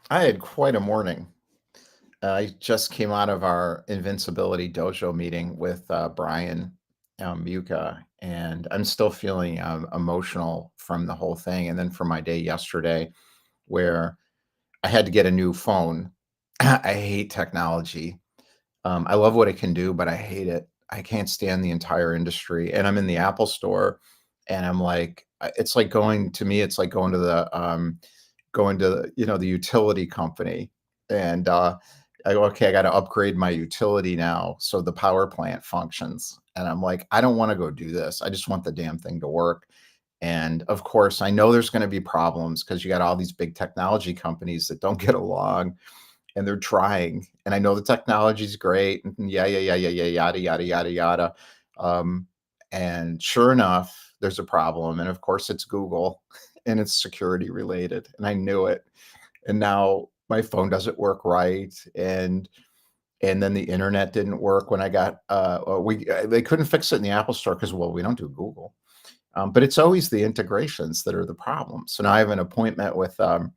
I had quite a morning. I just came out of our Invincibility Dojo meeting with Brian Muka, and I'm still feeling emotional from the whole thing. And then from my day yesterday, where I had to get a new phone. I hate technology. I love what it can do, but I hate it. I can't stand the entire industry. And I'm in the Apple store, and I'm like, it's like going to me. It's like going to the utility company, and I go, okay, I got to upgrade my utility now so the power plant functions. And I'm like, I don't want to go do this. I just want the damn thing to work. And of course, I know there's going to be problems because you got all these big technology companies that don't get along, and they're trying. And I know the technology is great, and yeah, yeah, yeah, yeah, yeah, yada, yada, yada, yada. Um, and sure enough, there's a problem. And of course, it's Google, and it's security related. And I knew it. And now my phone doesn't work right. And then the internet didn't work when I got we they couldn't fix it in the Apple store because, well, we don't do Google. But it's always the integrations that are the problem. So now I have an appointment with an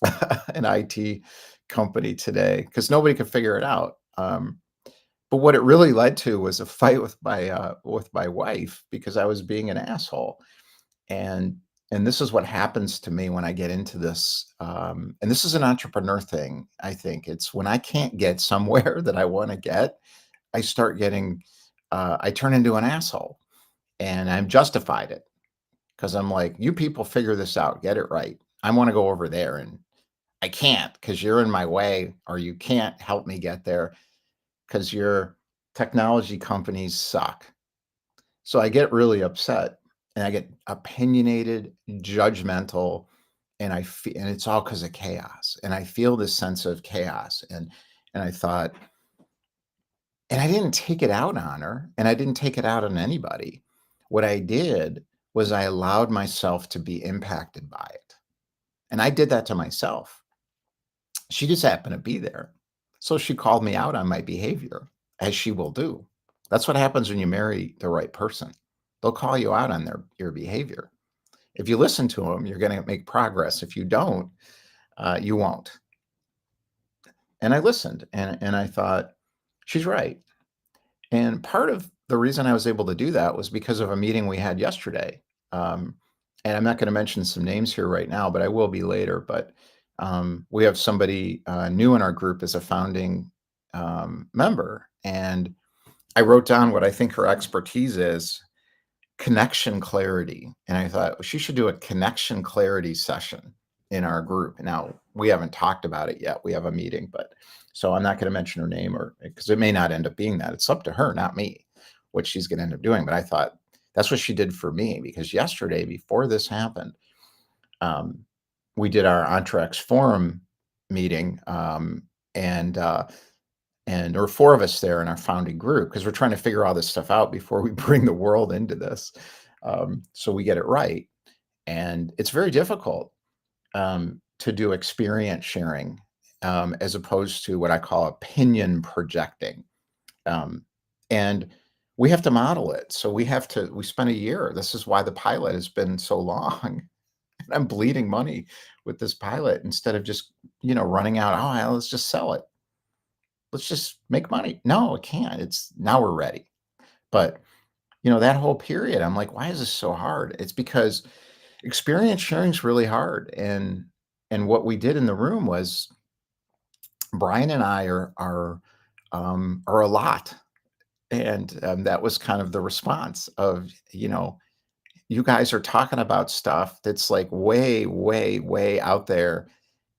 IT company today because nobody could figure it out. But what it really led to was a fight with my wife because I was being an asshole. And and this is what happens to me when I get into this. And this is an entrepreneur thing. I think it's when I can't get somewhere that I want to get, I start getting I turn into an asshole, and I'm justified it because I'm like, you people figure this out, get it right. I want to go over there, and I can't because you're in my way, or you can't help me get there because your technology companies suck. So I get really upset, and I get opinionated, judgmental, and and it's all because of chaos. And I feel this sense of chaos. And I thought, and I didn't take it out on her, and I didn't take it out on anybody. What I did was I allowed myself to be impacted by it. And I did that to myself. She just happened to be there. So she called me out on my behavior, as she will do. That's what happens when you marry the right person. They'll call you out on your behavior. If you listen to them, you're going to make progress. If you don't, you won't. And I listened, and I thought, she's right. And part of the reason I was able to do that was because of a meeting we had yesterday. Um, and I'm not going to mention some names here right now, but I will be later. But we have somebody new in our group as a founding member. And I wrote down what I think her expertise is: connection clarity. And I thought, well, she should do a connection clarity session in our group. Now, we haven't talked about it yet. We have a meeting, but so I'm not going to mention her name, or because it may not end up being that. It's up to her, not me, what she's going to end up doing. But I thought that's what she did for me, because yesterday, before this happened, um, we did our Entrex forum meeting, and there were four of us there in our founding group because we're trying to figure all this stuff out before we bring the world into this, so we get it right. And it's very difficult to do experience sharing, as opposed to what I call opinion projecting. Um, and we have to model it. So we spent a year. This is why the pilot has been so long. And I'm bleeding money with this pilot instead of just, running out. Oh, well, let's just sell it. Let's just make money. No, it can't. It's now we're ready. But that whole period, I'm like, why is this so hard? It's because experience sharing is really hard. And what we did in the room was Brian and I are a lot. And that was kind of the response of, you guys are talking about stuff that's like way, way, way out there.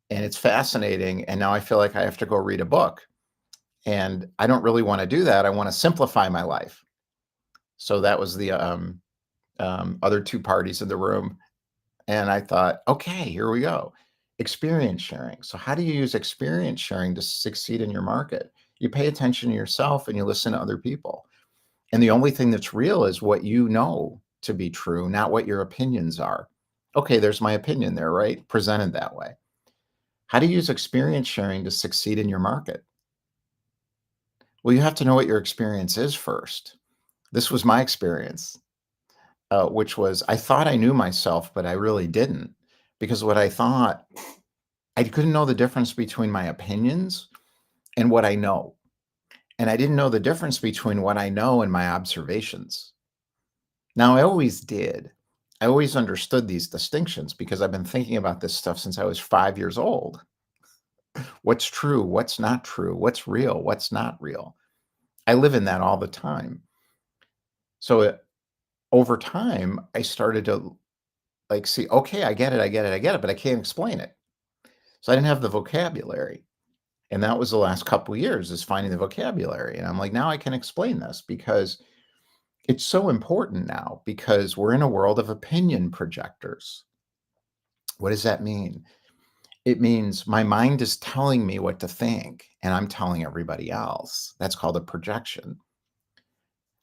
And it's fascinating. And now I feel like I have to go read a book. And I don't really want to do that. I want to simplify my life. So that was the other two parties in the room. And I thought, okay, here we go. Experience sharing. So, how do you use experience sharing to succeed in your market? You pay attention to yourself and you listen to other people. And the only thing that's real is what you know to be true, not what your opinions are. Okay, there's my opinion there, right? Presented that way. How do you use experience sharing to succeed in your market? Well, you have to know what your experience is first. This was my experience, which was I thought I knew myself, but I really didn't, because what I thought I couldn't know the difference between my opinions and what I know. And I didn't know the difference between what I know and my observations. Now, I always did. I always understood these distinctions because I've been thinking about this stuff since I was 5 years old. What's true? What's not true? What's real? What's not real? I live in that all the time. So over time, I started to like see, okay, I get it, I get it, I get it, but I can't explain it. So I didn't have the vocabulary. And that was the last couple of years is finding the vocabulary. And I'm like, now I can explain this because it's so important now because we're in a world of opinion projectors. What does that mean? It means my mind is telling me what to think and I'm telling everybody else. That's called a projection.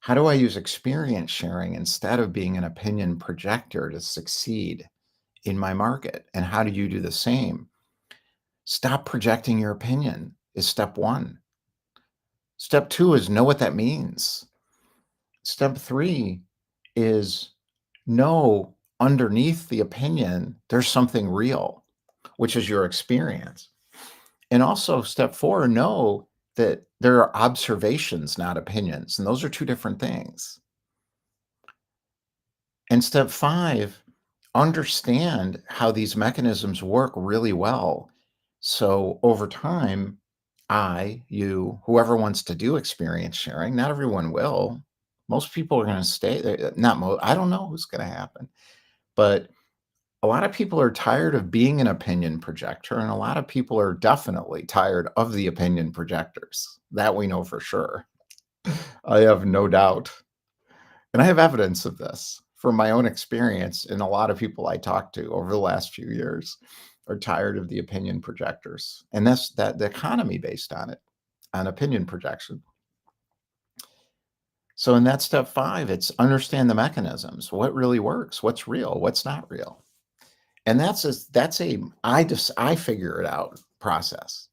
How do I use experience sharing instead of being an opinion projector to succeed in my market? And how do you do the same? Stop projecting your opinion is step one. Step two is know what that means. Step three is know underneath the opinion, there's something real, which is your experience. And also, step four, know that there are observations, not opinions. And those are two different things. And step five, understand how these mechanisms work really well. So over time, you, whoever wants to do experience sharing, not everyone will. Most people are going to stay there. Not most, I don't know who's going to happen, but a lot of people are tired of being an opinion projector, and a lot of people are definitely tired of the opinion projectors. That we know for sure. I have no doubt. And I have evidence of this from my own experience, and a lot of people I talked to over the last few years are tired of the opinion projectors. And that's that the economy based on it, on opinion projection. So in that step five, it's understand the mechanisms. What really works? What's real? What's not real? And I figure it out process.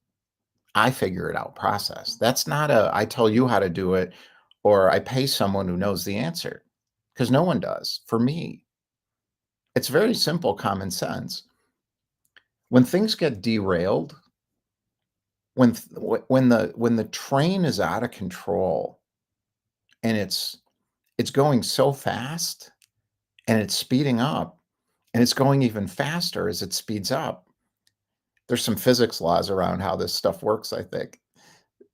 I figure it out process. That's not a I tell you how to do it or I pay someone who knows the answer because no one does. For me, it's very simple common sense. When things get derailed, when the train is out of control and it's going so fast and it's speeding up and it's going even faster as it speeds up. There's some physics laws around how this stuff works, I think.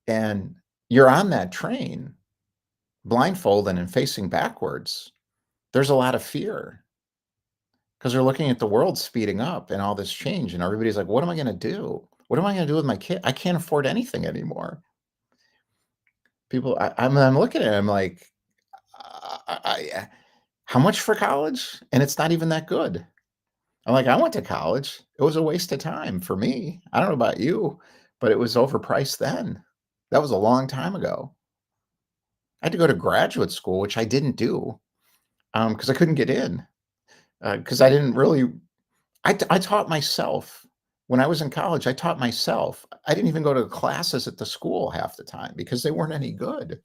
And you're on that train blindfolded and facing backwards. There's a lot of fear because they're looking at the world speeding up and all this change. And everybody's like, what am I going to do? What am I going to do with my kid? I can't afford anything anymore. I'm looking at it, I'm like, how much for college? And it's not even that good. I'm like, I went to college. It was a waste of time for me. I don't know about you, but it was overpriced then. That was a long time ago. I had to go to graduate school, which I didn't do because I couldn't get in because I didn't really. I taught myself when I was in college. I taught myself. I didn't even go to classes at the school half the time because they weren't any good.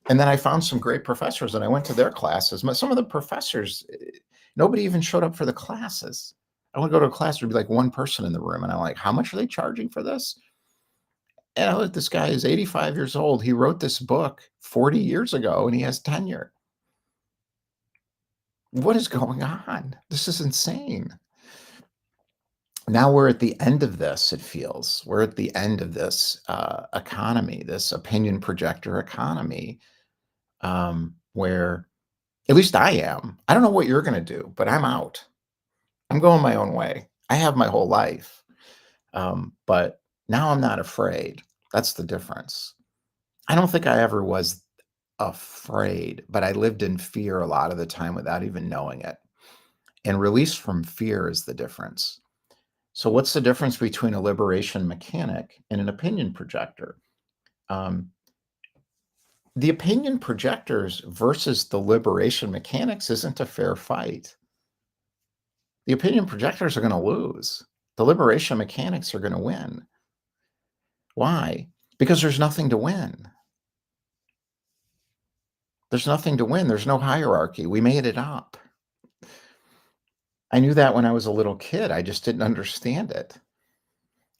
And then I found some great professors and I went to their classes. But some of the professors, nobody even showed up for the classes. I would go to a class, there'd be like one person in the room. And I'm like, how much are they charging for this? And I look, this guy is 85 years old. He wrote this book 40 years ago and he has tenure. What is going on? This is insane. Now we're at the end of this, it feels. We're at the end of this economy, this opinion projector economy, where at least I am. I don't know what you're going to do, but I'm out. I'm going my own way. I have my whole life. But now I'm not afraid. That's the difference. I don't think I ever was afraid, but I lived in fear a lot of the time without even knowing it. And release from fear is the difference. So, what's the difference between a liberation mechanic and an opinion projector? Um, the opinion projectors versus the liberation mechanics isn't a fair fight. The opinion projectors are going to lose. The liberation mechanics are going to win. Why? Because there's nothing to win. There's nothing to win. There's no hierarchy. We made it up. I knew that when I was a little kid. I just didn't understand it.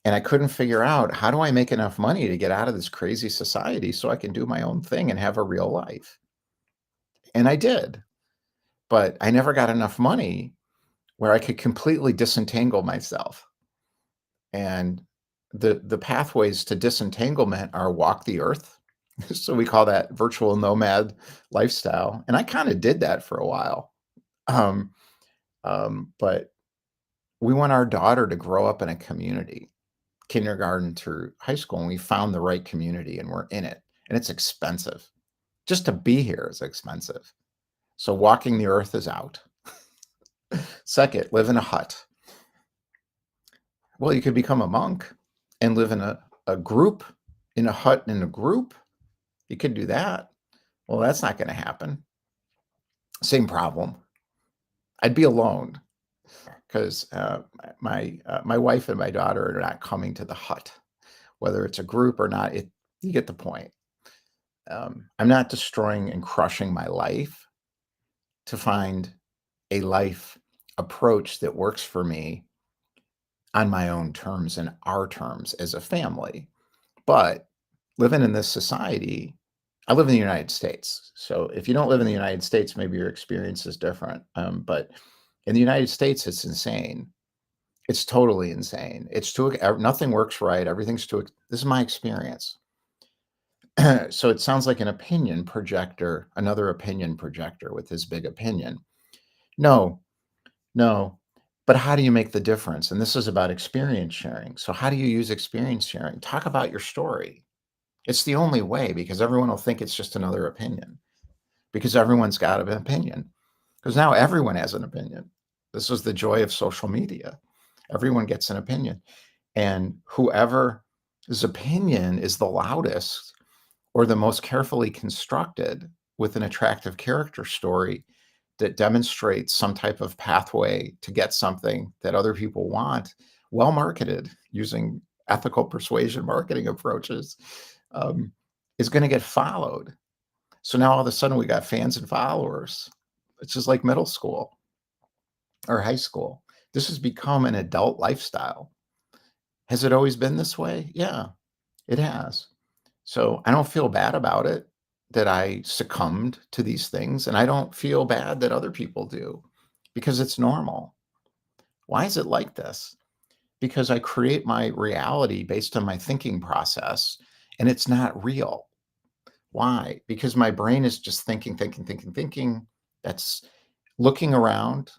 And I couldn't figure out, how do I make enough money to get out of this crazy society so I can do my own thing and have a real life? And I did, but I never got enough money where I could completely disentangle myself. And the pathways to disentanglement are walk the earth. So we call that virtual nomad lifestyle. And I kind of did that for a while. Um, but we want our daughter to grow up in a community, kindergarten through high school, and we found the right community and we're in it. And it's expensive. Just to be here is expensive. So walking the earth is out. Second, live in a hut. Well, you could become a monk and live in a group, in a hut in a group. You could do that. Well, that's not going to happen. Same problem. I'd be alone because my wife and my daughter are not coming to the hut, whether it's a group or not. You get the point. I'm not destroying and crushing my life to find a life approach that works for me on my own terms and our terms as a family. But living in this society, I live in the United States. So if you don't live in the United States, maybe your experience is different. But in the United States, it's insane. It's totally insane. Nothing works right. Everything's too. This is my experience. So it sounds like an opinion projector, another opinion projector with his big opinion. No, no. But how do you make the difference? And this is about experience sharing. So how do you use experience sharing? Talk about your story. It's the only way, because everyone will think it's just another opinion, because everyone's got an opinion. Because now everyone has an opinion. This is the joy of social media. Everyone gets an opinion. And whoever's opinion is the loudest or the most carefully constructed with an attractive character story that demonstrates some type of pathway to get something that other people want, well marketed using ethical persuasion marketing approaches, is going to get followed. So now all of a sudden we got fans and followers. It's just like middle school or high school. This has become an adult lifestyle. Has it always been this way? Yeah, it has. So I don't feel bad about it that I succumbed to these things, and I don't feel bad that other people do, because it's normal. Why is it like this? Because I create my reality based on my thinking process, and it's not real. Why? Because my brain is just thinking, thinking, thinking, thinking. That's looking around,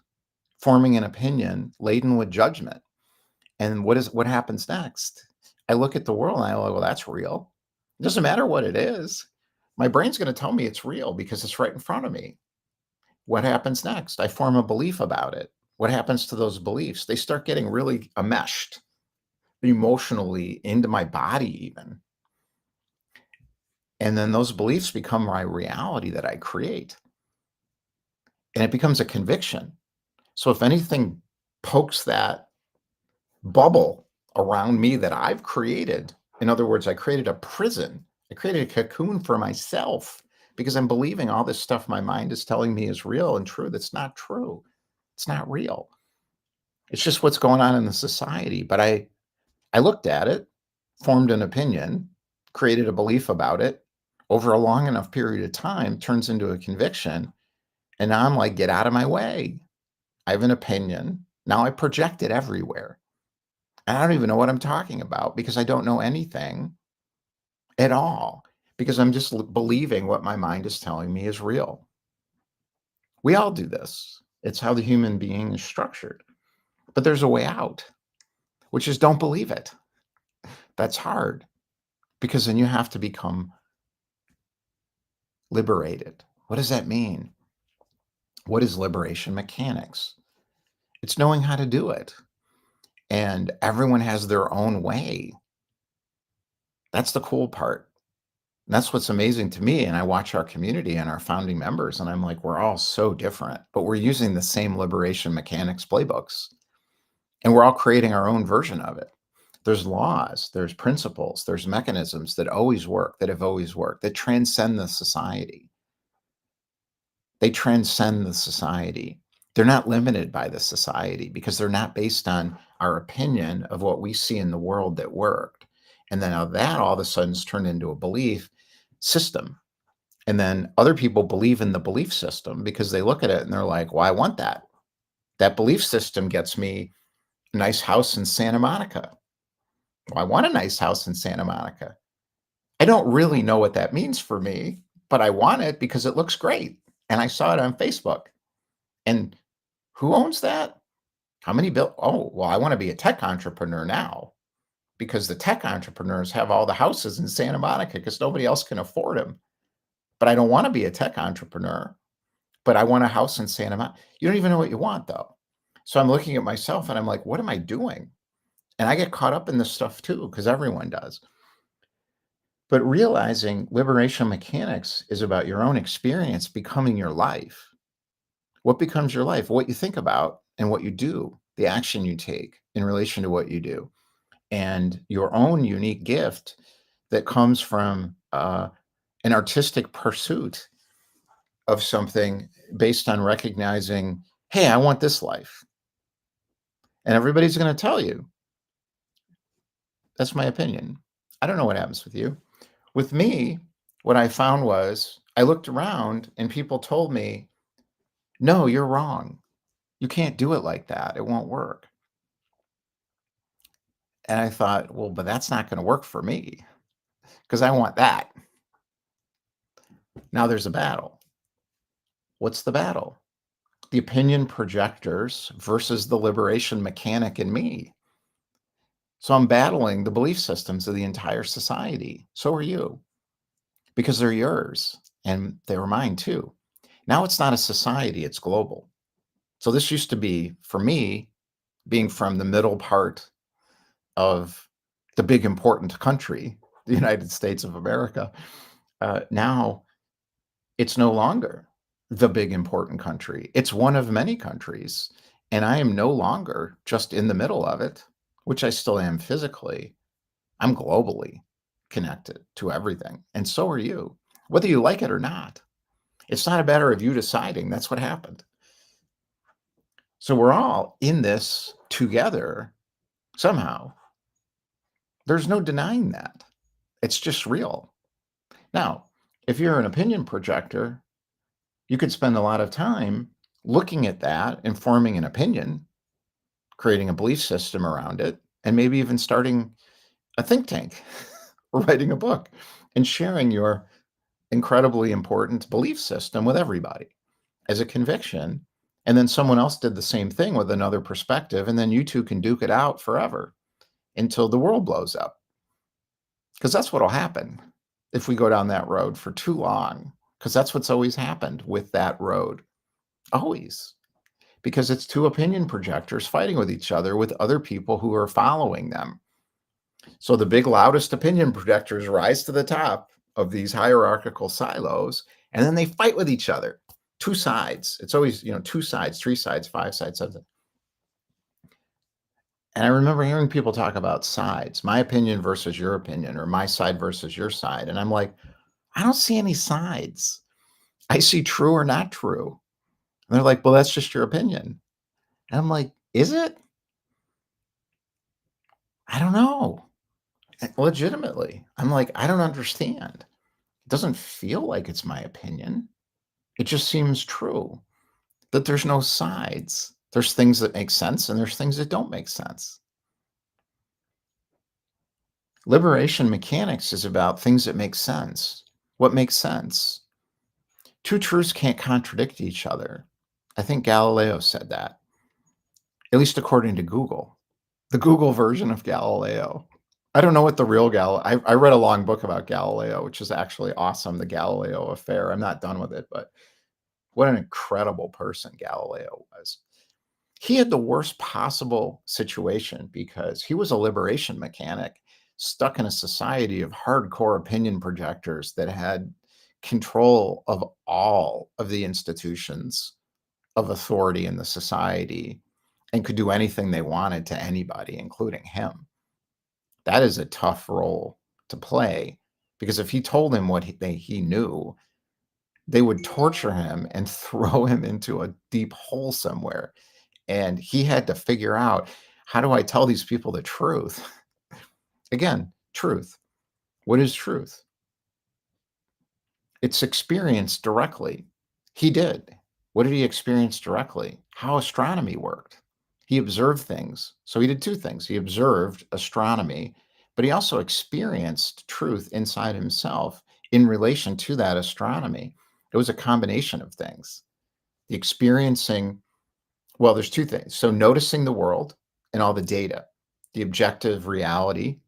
forming an opinion laden with judgment. And what happens next? I look at the world and I go, well, that's real. It doesn't matter what it is. My brain's going to tell me it's real because it's right in front of me. What happens next? I form a belief about it. What happens to those beliefs? They start getting really enmeshed emotionally into my body even. And then those beliefs become my reality that I create. And it becomes a conviction. So if anything pokes that bubble around me that I've created, in other words, I created a prison, I created a cocoon for myself because I'm believing all this stuff my mind is telling me is real and true. That's not true. It's not real. It's just what's going on in the society. But I looked at it, formed an opinion, created a belief about it over a long enough period of time, turns into a conviction. And now I'm like, get out of my way. I have an opinion. Now I project it everywhere. And I don't even know what I'm talking about because I don't know anything at all, because I'm just believing what my mind is telling me is real. We all do this. It's how the human being is structured. But there's a way out, which is don't believe it. That's hard because then you have to become liberated. What does that mean? What is liberation mechanics? It's knowing how to do it. And everyone has their own way. That's the cool part. And that's what's amazing to me. And I watch our community and our founding members, and I'm like, we're all so different, but we're using the same liberation mechanics playbooks. And we're all creating our own version of it. There's laws, there's principles, there's mechanisms that always work, that have always worked, that transcend the society. They transcend the society. They're not limited by the society because they're not based on our opinion of what we see in the world that worked. And then now that all of a sudden is turned into a belief system. And then other people believe in the belief system because they look at it and they're like, well, I want that. That belief system gets me a nice house in Santa Monica. Well, I want a nice house in Santa Monica. I don't really know what that means for me, but I want it because it looks great. And I saw it on Facebook. And who owns that? How many bill? Oh, well, I want to be a tech entrepreneur now because the tech entrepreneurs have all the houses in Santa Monica because nobody else can afford them. But I don't want to be a tech entrepreneur, but I want a house in Santa Monica. You don't even know what you want though. So I'm looking at myself and I'm like, what am I doing? And I get caught up in this stuff too, because everyone does. But realizing liberation mechanics is about your own experience becoming your life. What becomes your life? What you think about and what you do, the action you take in relation to what you do, and your own unique gift that comes from an artistic pursuit of something based on recognizing, hey, I want this life. And everybody's going to tell you. That's my opinion. I don't know what happens with you. With me, what I found was I looked around and people told me, no, you're wrong. You can't do it like that. It won't work. And I thought, well, but that's not going to work for me because I want that. Now there's a battle. What's the battle? The opinion projectors versus the liberation mechanic in me. So I'm battling the belief systems of the entire society. So are you, because they're yours and they were mine too. Now it's not a society, it's global. So this used to be, for me, being from the middle part of the big important country, the United States of America. Now it's no longer the big important country. It's one of many countries. And I am no longer just in the middle of it, which I still am physically. I'm globally connected to everything. And so are you, whether you like it or not. It's not a matter of you deciding. That's what happened. So we're all in this together somehow. There's no denying that. It's just real. Now, if you're an opinion projector, you could spend a lot of time looking at that and forming an opinion, creating a belief system around it, and maybe even starting a think tank or writing a book and sharing your incredibly important belief system with everybody as a conviction. And then someone else did the same thing with another perspective. And then you two can duke it out forever until the world blows up. Because that's what'll happen if we go down that road for too long. Because that's what's always happened with that road. Always. Because it's two opinion projectors fighting with each other with other people who are following them. So the big, loudest opinion projectors rise to the top of these hierarchical silos, and then they fight with each other. Two sides. It's always, 2 sides, 3 sides, 5 sides, something. And I remember hearing people talk about sides, my opinion versus your opinion, or my side versus your side. And I'm like, I don't see any sides. I see true or not true. And they're like, well, that's just your opinion. And I'm like, is it? I don't know. Legitimately. I'm like, I don't understand. It doesn't feel like it's my opinion. It just seems true that there's no sides. There's things that make sense and there's things that don't make sense. Liberation mechanics is about things that make sense. What makes sense? Two truths can't contradict each other. I think Galileo said that, at least according to Google, the Google version of Galileo. I don't know what the real Galileo, I read a long book about Galileo, which is actually awesome, the Galileo affair. I'm not done with it, but what an incredible person Galileo was. He had the worst possible situation because he was a liberation mechanic stuck in a society of hardcore opinion projectors that had control of all of the institutions of authority in the society and could do anything they wanted to anybody, including him. That is a tough role to play because if he told him what he knew, they would torture him and throw him into a deep hole somewhere. And he had to figure out, how do I tell these people the truth? Again, truth. What is truth? It's experienced directly. He did. What did he experience directly? How astronomy worked. He observed things. So he did two things. He observed astronomy, but he also experienced truth inside himself in relation to that astronomy. It was a combination of things. The experiencing, well, there's two things. So noticing the world and all the data, the objective reality,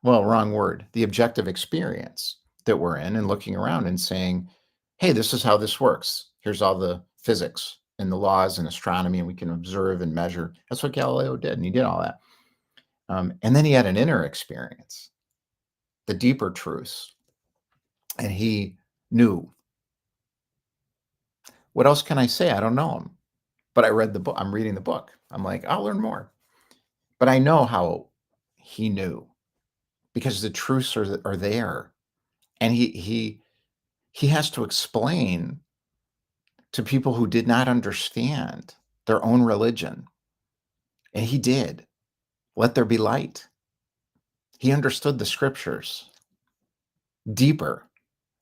well, wrong word, the objective experience that we're in, and looking around and saying, hey, this is how this works. Here's all the physics and the laws and astronomy, and we can observe and measure. That's what Galileo did, and he did all that. And then he had an inner experience, the deeper truths, and he knew. What else can I say? I don't know him, but I read the book. I'm reading the book. I'm like, I'll learn more. But I know how he knew, because the truths are there, and he has to explain to people who did not understand their own religion, and he did. Let there be light. He understood the scriptures deeper.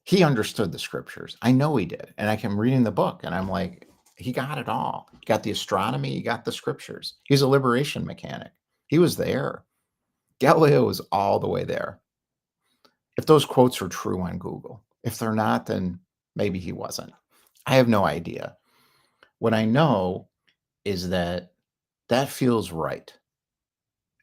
He understood the scriptures. I know he did. And I am reading the book and I'm like, he got it all. He got the astronomy, he got the scriptures. He's a liberation mechanic. He was there. Galileo was all the way there. If those quotes are true on Google, if they're not, then maybe he wasn't. I have no idea. What I know is that that feels right.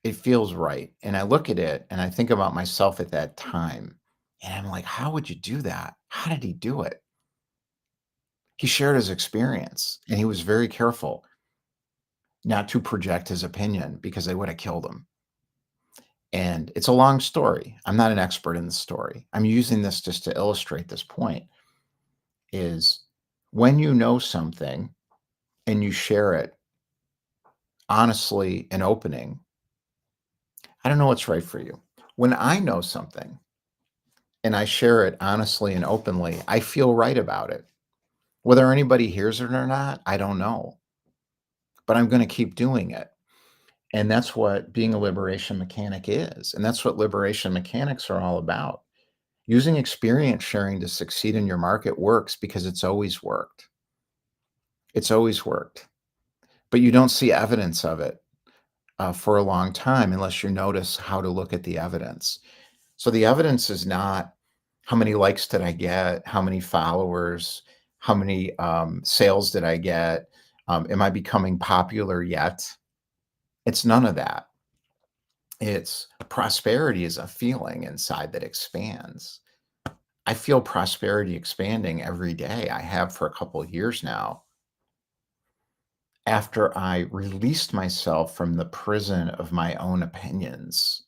It feels right. And I look at it and I think about myself at that time. And I'm like, how would you do that? How did he do it? He shared his experience and he was very careful not to project his opinion because they would have killed him. And it's a long story. I'm not an expert in the story. I'm using this just to illustrate this point, is when you know something and you share it honestly and opening, I don't know what's right for you. When I know something and I share it honestly and openly, I feel right about it. Whether anybody hears it or not, I don't know. But I'm going to keep doing it. And that's what being a liberation mechanic is. And that's what liberation mechanics are all about. Using experience sharing to succeed in your market works because it's always worked. It's always worked. But you don't see evidence of it for a long time unless you notice how to look at the evidence. So the evidence is not how many likes did I get, how many followers, how many sales did I get, am I becoming popular yet? It's none of that. It's prosperity is a feeling inside that expands. I feel prosperity expanding every day. I have for a couple of years now. After I released myself from the prison of my own opinions,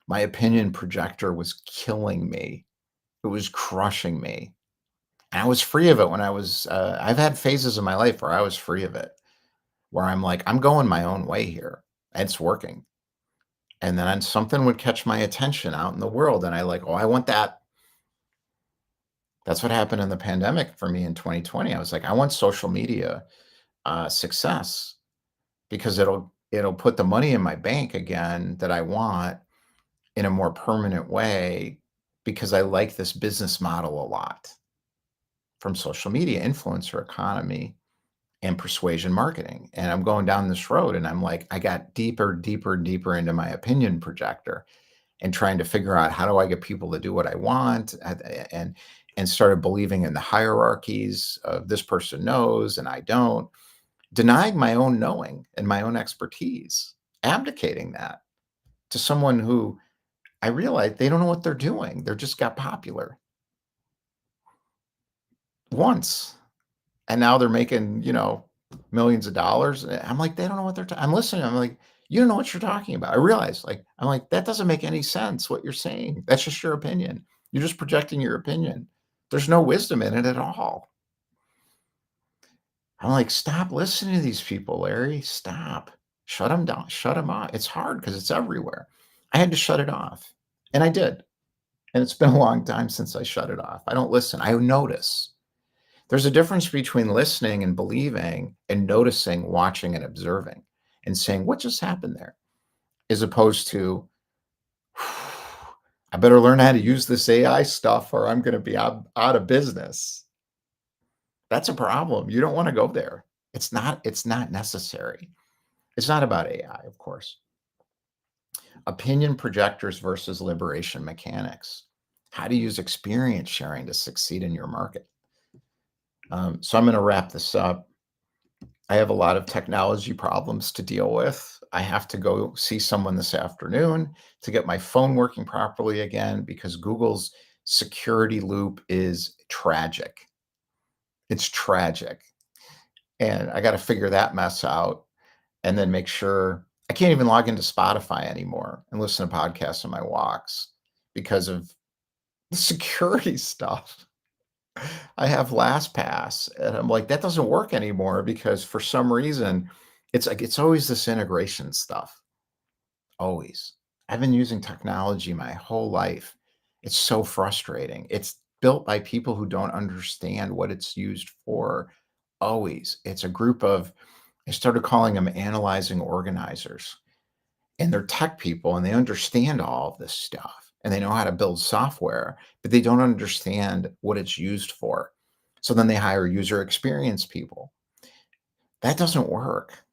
my opinion projector was killing me. It was crushing me. And I was free of it when I was, I've had phases of my life where I was free of it, where I'm like, I'm going my own way here. And it's working. And then something would catch my attention out in the world. And I like, oh, I want that. That's what happened in the pandemic for me in 2020. I was like, I want social media success because it'll put the money in my bank again that I want in a more permanent way, because I like this business model a lot from social media, influencer economy, and persuasion marketing. And I'm going down this road and I'm like, I got deeper, deeper, deeper into my opinion projector and trying to figure out, how do I get people to do what I want, and started believing in the hierarchies of this person knows and I don't, denying my own knowing and my own expertise, abdicating that to someone who I realized they don't know what they're doing. They're just got popular once, and now they're making, millions of dollars. I'm like, they don't know what I'm listening. I'm like, you don't know what you're talking about. I realize, like, I'm like, that doesn't make any sense what you're saying. That's just your opinion. You're just projecting your opinion. There's no wisdom in it at all. I'm like, stop listening to these people, Larry. Stop. Shut them down. Shut them off. It's hard because it's everywhere. I had to shut it off. And I did. And it's been a long time since I shut it off. I don't listen. I notice. There's a difference between listening and believing and noticing, watching, and observing and saying, what just happened there? As opposed to, I better learn how to use this AI stuff or I'm going to be out of business. That's a problem. You don't want to go there. It's not necessary. It's not about AI, of course. Opinion projectors versus liberation mechanics. How to use experience sharing to succeed in your market. So I'm going to wrap this up. I have a lot of technology problems to deal with. I have to go see someone this afternoon to get my phone working properly again because Google's security loop is tragic. It's tragic. And I got to figure that mess out and then make sure I can't even log into Spotify anymore and listen to podcasts on my walks because of the security stuff. I have LastPass, and I'm like, that doesn't work anymore because for some reason, it's like it's always this integration stuff. Always. I've been using technology my whole life. It's so frustrating. It's built by people who don't understand what it's used for. Always. It's a group of, I started calling them analyzing organizers. And they're tech people and they understand all of this stuff and they know how to build software, but they don't understand what it's used for. So then they hire user experience people. That doesn't work.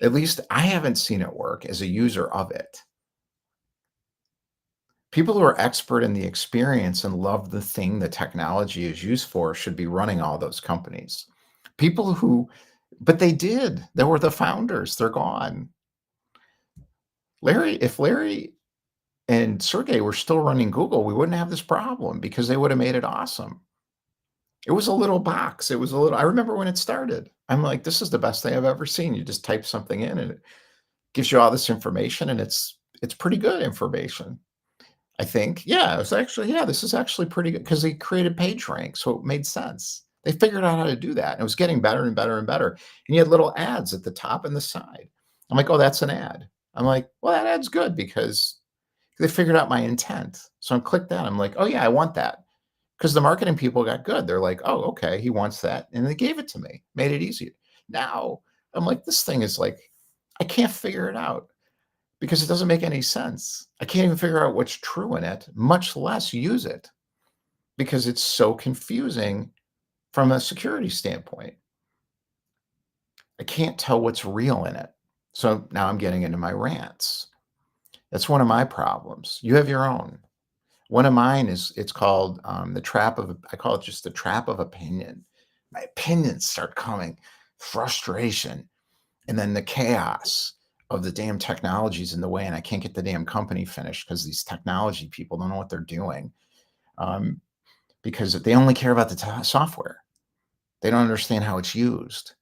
At least I haven't seen it work as a user of it. People who are expert in the experience and love the thing the technology is used for should be running all those companies. People who, but they did. They were the founders. They're gone. If Larry and Sergey were still running Google, we wouldn't have this problem because they would have made it awesome. It was a little box. It was a little, I remember when it started. I'm like, this is the best thing I've ever seen. You just type something in and it gives you all this information and it's pretty good information. I think. Yeah, it was actually, yeah, this is actually pretty good because they created PageRank, so it made sense. They figured out how to do that. And it was getting better and better and better. And you had little ads at the top and the side. I'm like, oh, that's an ad. I'm like, well, that ad's good because they figured out my intent. So I clicked that. I'm like, oh yeah, I want that. Because the marketing people got good. They're like, oh, okay, he wants that. And they gave it to me, made it easy. Now I'm like, this thing is like, I can't figure it out because it doesn't make any sense. I can't even figure out what's true in it, much less use it because it's so confusing from a security standpoint. I can't tell what's real in it. So now I'm getting into my rants. That's one of my problems. You have your own. One of mine is it's called the trap of, I call it just the trap of opinion. My opinions start coming, frustration, and then the chaos of the damn technology's in the way, and I can't get the damn company finished because these technology people don't know what they're doing because they only care about the software. They don't understand how it's used.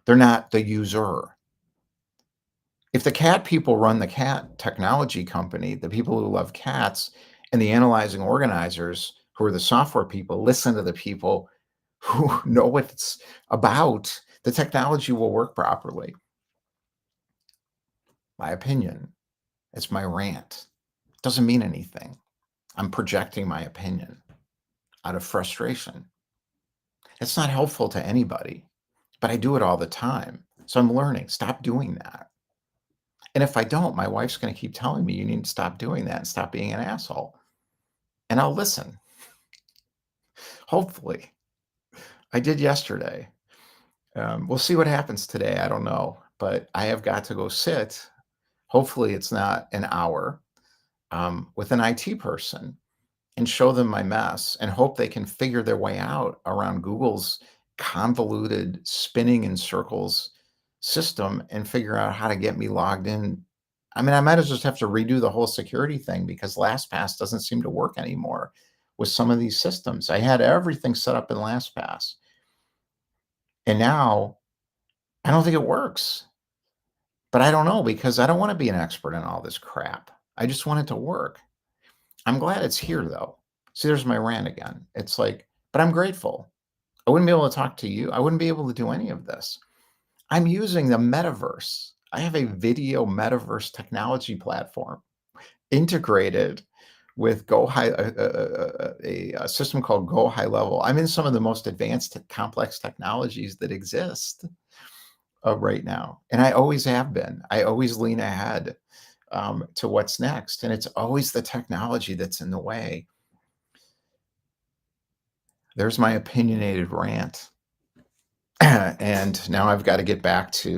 They're not the user. If the cat people run the cat technology company, the people who love cats and the analyzing organizers who are the software people listen to the people who know what it's about, the technology will work properly. My opinion. It's my rant. It doesn't mean anything. I'm projecting my opinion out of frustration. It's not helpful to anybody, but I do it all the time. So I'm learning. Stop doing that. And if I don't, my wife's going to keep telling me you need to stop doing that and stop being an asshole. And I'll listen. Hopefully. I did yesterday. We'll see what happens today. I don't know. But I have got to go sit. Hopefully, it's not an hour with an IT person and show them my mess and hope they can figure their way out around Google's convoluted spinning in circles system and figure out how to get me logged in. I mean, I might as well just have to redo the whole security thing because LastPass doesn't seem to work anymore with some of these systems. I had everything set up in LastPass. And now I don't think it works. But I don't know because I don't want to be an expert in all this crap. I just want it to work. I'm glad it's here though. See, there's my rant again. It's like, but I'm grateful. I wouldn't be able to talk to you. I wouldn't be able to do any of this. I'm using the metaverse. I have a video metaverse technology platform integrated with Go High, a system called Go High Level. I'm in some of the most advanced, complex technologies that exist right now, and I always have been. I always lean ahead to what's next, and it's always the technology that's in the way. There's my opinionated rant, and now I've got to get back to